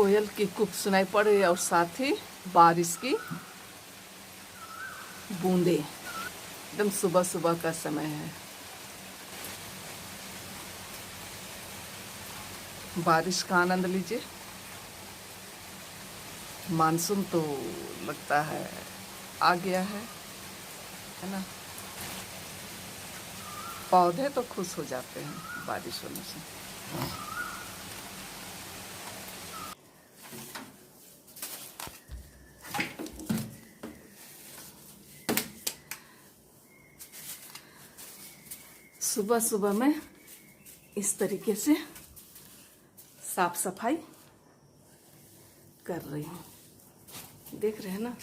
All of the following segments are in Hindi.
कोयल की कूक सुनाई पड़ रही है और साथ ही बारिश की बूंदे। एकदम सुबह सुबह का समय है। बारिश का आनंद लीजिए। मानसून तो लगता है आ गया है ना। पौधे तो खुश हो जाते हैं बारिश होने से। सुबह सुबह में इस तरीके से साफ सफाई कर रही हूँ। देख रहे हैं ना,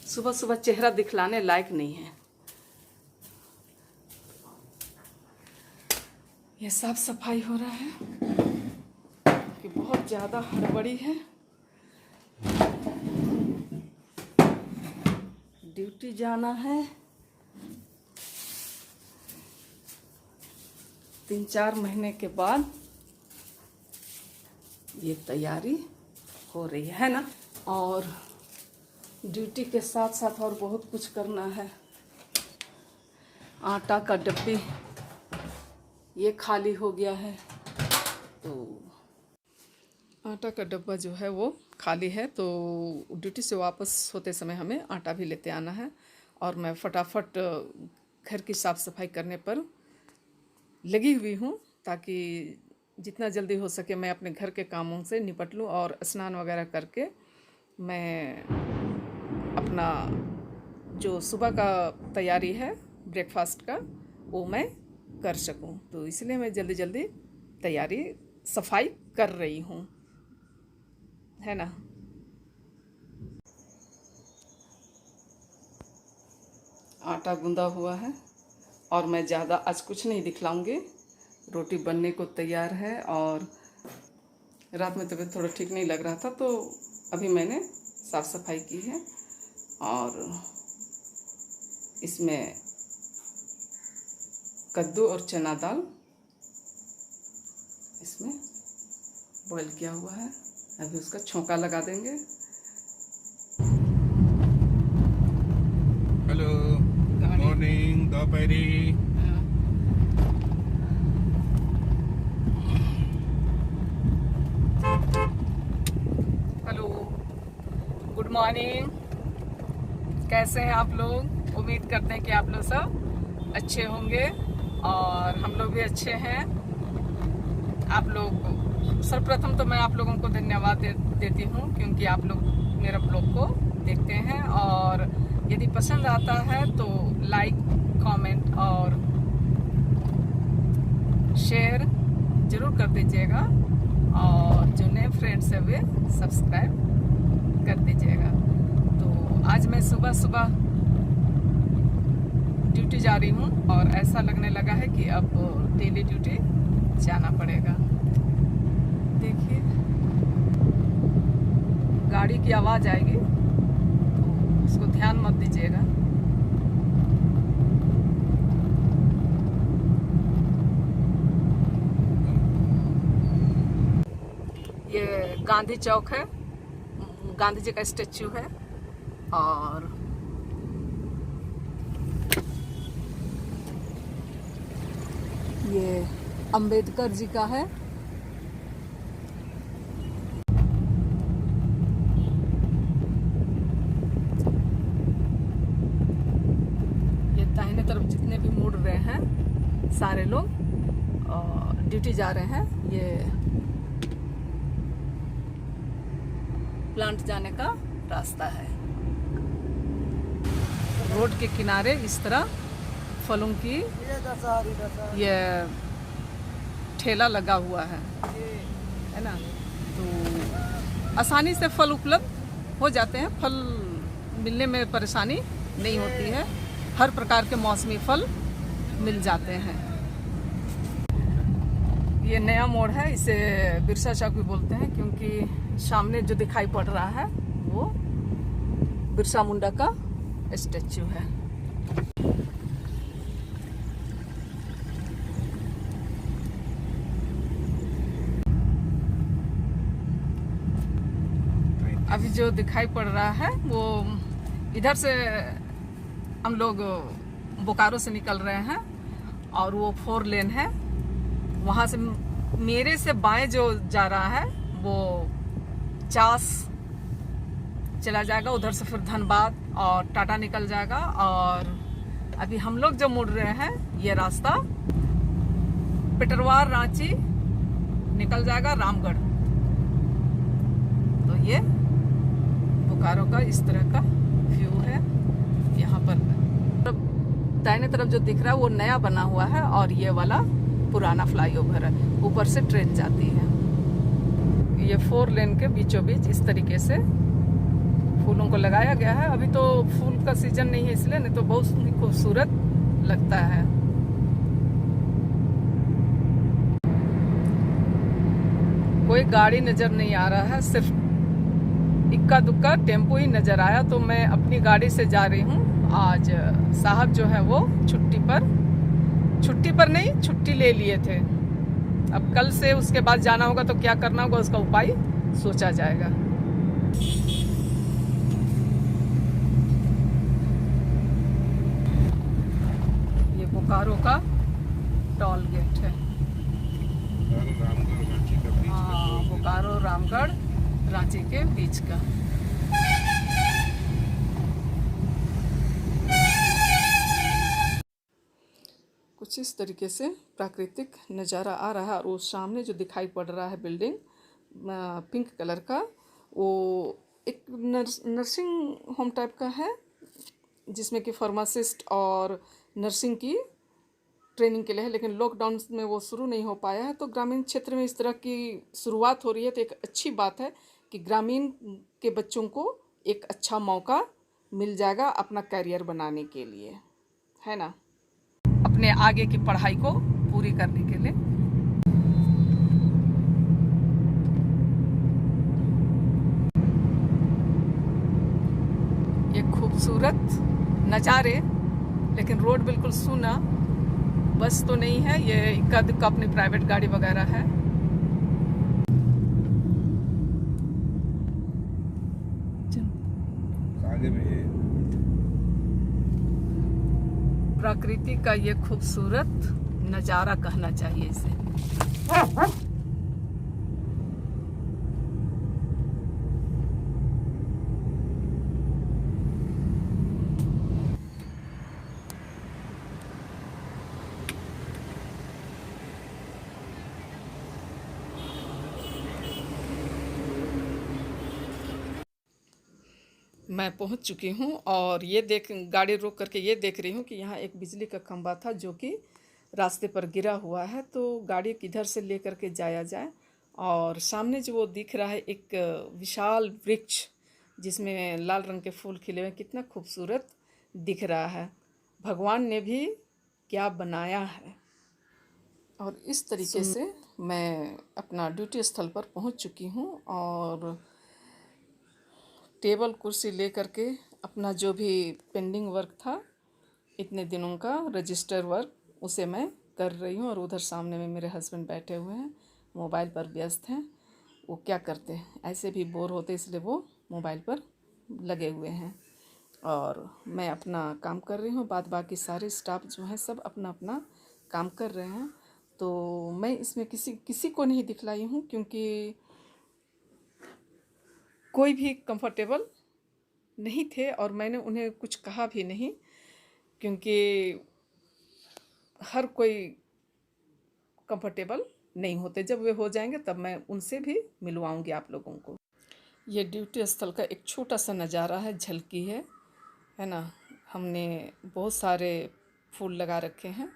सुबह सुबह चेहरा दिखलाने लायक नहीं है। ये साफ सफाई हो रहा है कि बहुत ज़्यादा हड़बड़ी है। ड्यूटी जाना है। 3-4 महीने के बाद ये तैयारी हो रही है ना। और ड्यूटी के साथ साथ और बहुत कुछ करना है। आटा का डब्बी ये खाली हो गया है, तो आटा का डब्बा जो है वो खाली है, तो ड्यूटी से वापस होते समय हमें आटा भी लेते आना है। और मैं फटाफट घर की साफ़ सफाई करने पर लगी हुई हूँ, ताकि जितना जल्दी हो सके मैं अपने घर के कामों से निपट लूँ और स्नान वगैरह करके मैं अपना जो सुबह का तैयारी है ब्रेकफास्ट का वो मैं कर सकूँ। तो इसलिए मैं जल्दी जल्दी तैयारी सफाई कर रही हूँ, है ना। आटा गूंदा हुआ है और मैं ज़्यादा आज कुछ नहीं दिखलाऊंगी। रोटी बनने को तैयार है और रात में तबीयत थोड़ा ठीक नहीं लग रहा था, तो अभी मैंने साफ़ सफाई की है। और इसमें कद्दू और चना दाल इसमें बॉईल किया हुआ है। अभी उसका छौंका लगा देंगे। हेलो, गुड मॉर्निंग, दोपहरी। Hello, good morning. कैसे हैं आप लोग? उम्मीद करते हैं कि आप लोग सब अच्छे होंगे और हम लोग भी अच्छे हैं। आप लोग, सर्वप्रथम तो मैं आप लोगों को धन्यवाद देती हूँ, क्योंकि आप लोग मेरा ब्लॉग को देखते हैं और यदि पसंद आता है तो लाइक, कमेंट और शेयर ज़रूर कर दीजिएगा। और जो नए फ्रेंड्स हैं वे सब्सक्राइब कर दीजिएगा। तो आज मैं सुबह सुबह ड्यूटी जा रही हूँ और ऐसा लगने लगा है कि अब डेली ड्यूटी जाना पड़ेगा। देखिए, गाड़ी की आवाज़ आएगी तो उसको ध्यान मत दीजिएगा। ये गांधी चौक है, गांधी जी का स्टैचू है। और ये अंबेडकर जी का है। ये दाहिने तरफ जितने भी मुड़ रहे हैं सारे लोग ड्यूटी जा रहे हैं। ये प्लांट जाने का रास्ता है। रोड के किनारे इस तरह फलों की ये ठेला लगा हुआ है ना। तो आसानी से फल उपलब्ध हो जाते हैं। फल मिलने में परेशानी नहीं होती है। हर प्रकार के मौसमी फल मिल जाते हैं। ये नया मोड़ है, इसे बिरसा चौक भी बोलते हैं, क्योंकि सामने जो दिखाई पड़ रहा है वो बिरसा मुंडा का स्टैचू है। अभी जो दिखाई पड़ रहा है वो इधर से हम लोग बोकारो से निकल रहे हैं और वो 4 लेन है। वहाँ से मेरे से बाएं जो जा रहा है वो चास चला जाएगा, उधर से फिर धनबाद और टाटा निकल जाएगा। और अभी हम लोग जो मुड़ रहे हैं ये रास्ता पिटरवार रांची निकल जाएगा रामगढ़। तो ये बोकारो का इस तरह का व्यू है। यहाँ पर दाहिने तरफ जो दिख रहा है वो नया बना हुआ है और ये वाला पुराना फ्लाईओवर है, ऊपर से ट्रेन जाती है। ये 4 लेन के बीचों बीच इस तरीके से फूलों को लगाया गया है। अभी तो फूल का सीजन नहीं है इसलिए, नहीं तो बहुत खूबसूरत लगता है। कोई गाड़ी नजर नहीं आ रहा है, सिर्फ इक्का दुक्का टेम्पो ही नजर आया। तो मैं अपनी गाड़ी से जा रही हूँ। आज साहब जो है वो छुट्टी पर नहीं, छुट्टी ले लिए थे। अब कल से उसके बाद जाना होगा तो क्या करना होगा उसका उपाय सोचा जाएगा। ये बोकारो का टोल गेट है। हाँ, बोकारो रामगढ़ रांची के बीच का। कुछ इस तरीके से प्राकृतिक नज़ारा आ रहा है। और वो सामने जो दिखाई पड़ रहा है बिल्डिंग पिंक कलर का, वो एक नर्सिंग होम टाइप का है, जिसमें कि फार्मासिस्ट और नर्सिंग की ट्रेनिंग के लिए है। लेकिन लॉकडाउन में वो शुरू नहीं हो पाया है, तो ग्रामीण क्षेत्र में इस तरह की शुरुआत हो रही है। तो एक अच्छी बात है कि ग्रामीण के बच्चों को एक अच्छा मौका मिल जाएगा अपना करियर बनाने के लिए, है ना, अपने आगे की पढ़ाई को पूरी करने के लिए। ये खूबसूरत नज़ारे, लेकिन रोड बिल्कुल सूना, बस तो नहीं है, ये इक्का दुक्का अपनी प्राइवेट गाड़ी वगैरह है। आगे में प्रकृति का ये खूबसूरत नज़ारा कहना चाहिए इसे। मैं पहुंच चुकी हूं और ये गाड़ी रोक करके ये देख रही हूं कि यहाँ एक बिजली का खंभा था जो कि रास्ते पर गिरा हुआ है। तो गाड़ी किधर से ले करके जाया जाए। और सामने जो वो दिख रहा है एक विशाल वृक्ष जिसमें लाल रंग के फूल खिले हुए, कितना खूबसूरत दिख रहा है। भगवान ने भी क्या बनाया है। और इस तरीके से मैं अपना ड्यूटी स्थल पर पहुंच चुकी हूं और टेबल कुर्सी ले करके अपना जो भी पेंडिंग वर्क था इतने दिनों का रजिस्टर वर्क, उसे मैं कर रही हूँ। और उधर सामने में मेरे हस्बैंड बैठे हुए हैं, मोबाइल पर व्यस्त हैं। वो क्या करते हैं, ऐसे भी बोर होते, इसलिए वो मोबाइल पर लगे हुए हैं और मैं अपना काम कर रही हूँ। बाकी सारे स्टाफ जो हैं सब अपना अपना काम कर रहे हैं। तो मैं इसमें किसी को नहीं दिखलाई हूँ, क्योंकि कोई भी कंफर्टेबल नहीं थे और मैंने उन्हें कुछ कहा भी नहीं, क्योंकि हर कोई कंफर्टेबल नहीं होते। जब वे हो जाएंगे तब मैं उनसे भी मिलवाऊंगी आप लोगों को। ये ड्यूटी स्थल का एक छोटा सा नज़ारा है, झलकी है ना। हमने बहुत सारे फूल लगा रखे हैं,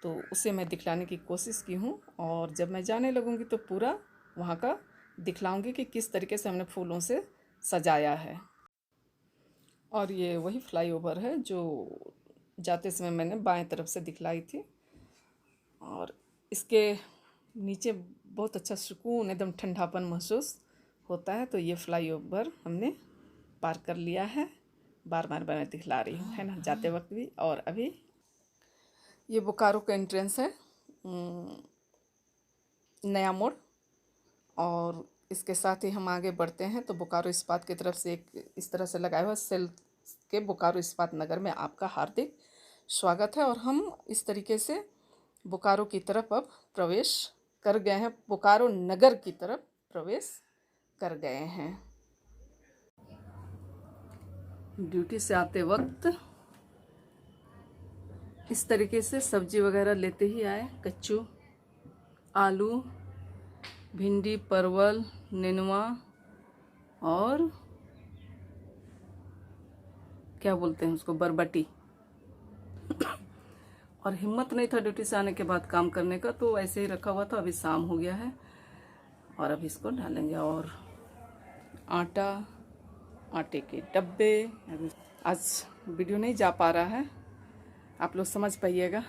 तो उसे मैं दिखलाने की कोशिश की हूँ। और जब मैं जाने लगूंगी तो पूरा वहाँ का दिखलाऊंगी कि किस तरीके से हमने फूलों से सजाया है। और ये वही फ्लाईओवर है जो जाते समय मैंने बाएं तरफ से दिखलाई थी। और इसके नीचे बहुत अच्छा सुकून, एकदम ठंडापन महसूस होता है। तो ये फ्लाईओवर हमने पार कर लिया है। बार बार मैं दिखला रही हूँ, है ना, जाते वक्त भी। और अभी ये बोकारो का एंट्रेंस है, नया मोड़। और इसके साथ ही हम आगे बढ़ते हैं। तो बोकारो इस्पात की तरफ से एक इस तरह से लगाया हुआ सेल के बोकारो इस्पात नगर में आपका हार्दिक स्वागत है। और हम इस तरीके से बोकारो की तरफ अब प्रवेश कर गए हैं, बोकारो नगर की तरफ प्रवेश कर गए हैं। ड्यूटी से आते वक्त इस तरीके से सब्जी वगैरह लेते ही आए। कच्चू, आलू, भिंडी, परवल, नेनुआ और क्या बोलते हैं उसको, बरबटी। और हिम्मत नहीं था ड्यूटी से आने के बाद काम करने का, तो ऐसे ही रखा हुआ था। अभी शाम हो गया है और अभी इसको डालेंगे। और आटा, आटे के डब्बे। आज वीडियो नहीं जा पा रहा है, आप लोग समझ पाइएगा,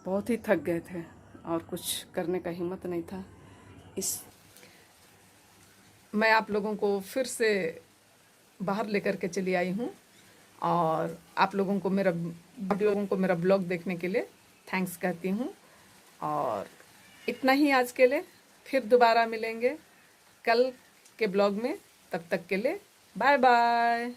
बहुत ही थक गए थे और कुछ करने का हिम्मत नहीं था। मैं आप लोगों को फिर से बाहर लेकर के चली आई हूँ और आप लोगों को मेरा ब्लॉग देखने के लिए थैंक्स कहती हूँ। और इतना ही आज के लिए, फिर दोबारा मिलेंगे कल के ब्लॉग में। तब तक के लिए बाय बाय।